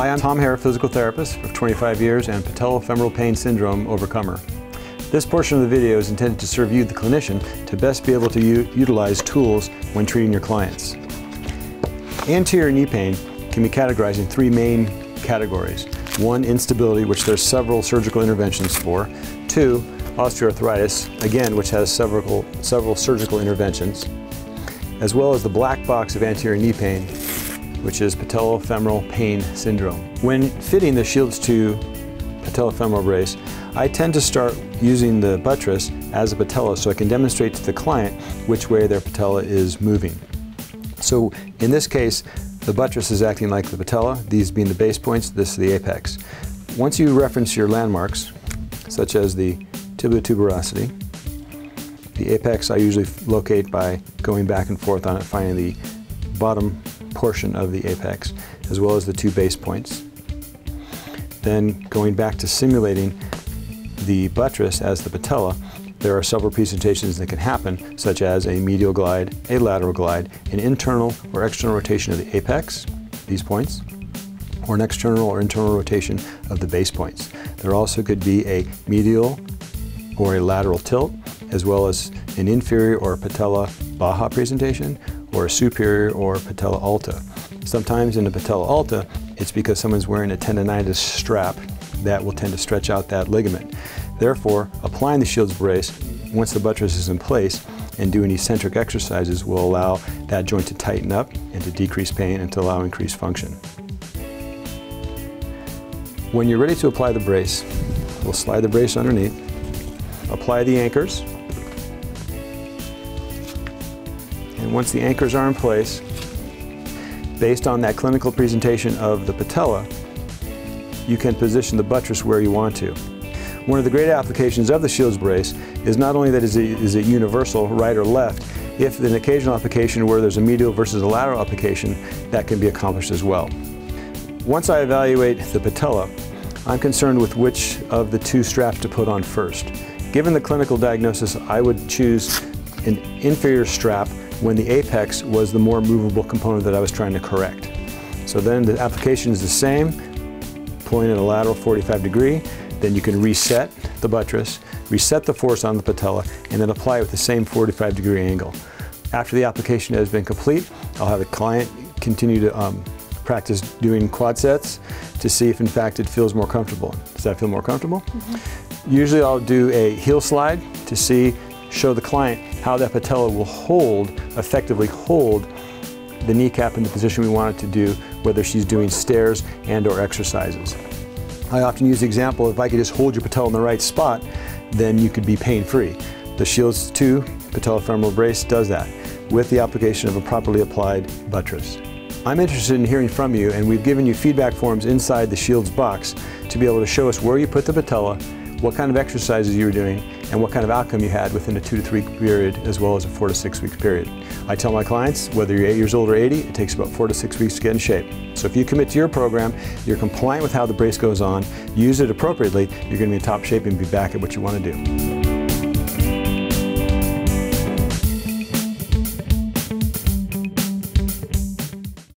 Hi, I'm Tom Hare, physical therapist of 25 years and patellofemoral pain syndrome overcomer. This portion of the video is intended to serve you, the clinician, to best be able to utilize tools when treating your clients. Anterior knee pain can be categorized in three main categories. One, instability, which there's several surgical interventions for. Two, osteoarthritis, again, which has several surgical interventions, as well as the black box of anterior knee pain, which is patellofemoral pain syndrome. When fitting the Shields II patellofemoral brace, I tend to start using the buttress as a patella so I can demonstrate to the client which way their patella is moving. So in this case, the buttress is acting like the patella, these being the base points, this is the apex. Once you reference your landmarks, such as the tibia tuberosity, the apex I usually locate by going back and forth on it, finding the bottom portion of the apex, as well as the two base points. Then going back to simulating the buttress as the patella, there are several presentations that can happen, such as a medial glide, a lateral glide, an internal or external rotation of the apex, these points, or an external or internal rotation of the base points. There also could be a medial or a lateral tilt, as well as an inferior or patella baja presentation, or a superior or patella alta. Sometimes in the patella alta, it's because someone's wearing a tendonitis strap that will tend to stretch out that ligament. Therefore, applying the Shields brace, once the buttress is in place, and doing eccentric exercises will allow that joint to tighten up and to decrease pain and to allow increased function. When you're ready to apply the brace, we'll slide the brace underneath, apply the anchors, and once the anchors are in place, based on that clinical presentation of the patella, you can position the buttress where you want to. One of the great applications of the Shields brace is not only that is it universal, right or left, if an occasional application where there's a medial versus a lateral application, that can be accomplished as well. Once I evaluate the patella, I'm concerned with which of the two straps to put on first. Given the clinical diagnosis, I would choose an inferior strap when the apex was the more movable component that I was trying to correct. So then the application is the same, pulling at a lateral 45 degree, then you can reset the buttress, reset the force on the patella, and then apply it with the same 45 degree angle. After the application has been complete, I'll have the client continue to practice doing quad sets to see if in fact it feels more comfortable. Does that feel more comfortable? Mm-hmm. Usually I'll do a heel slide to show the client how that patella will effectively hold the kneecap in the position we want it to do, whether she's doing stairs and or exercises. I often use the example, if I could just hold your patella in the right spot, then you could be pain-free. The Shields II patellofemoral brace does that with the application of a properly applied buttress. I'm interested in hearing from you, and we've given you feedback forms inside the Shields box to be able to show us where you put the patella, what kind of exercises you were doing, and what kind of outcome you had within a 2 to 3 week period, as well as a 4 to 6 week period. I tell my clients, whether you're 8 years old or 80, it takes about 4 to 6 weeks to get in shape. So if you commit to your program, you're compliant with how the brace goes on, use it appropriately, you're going to be in top shape and be back at what you want to do.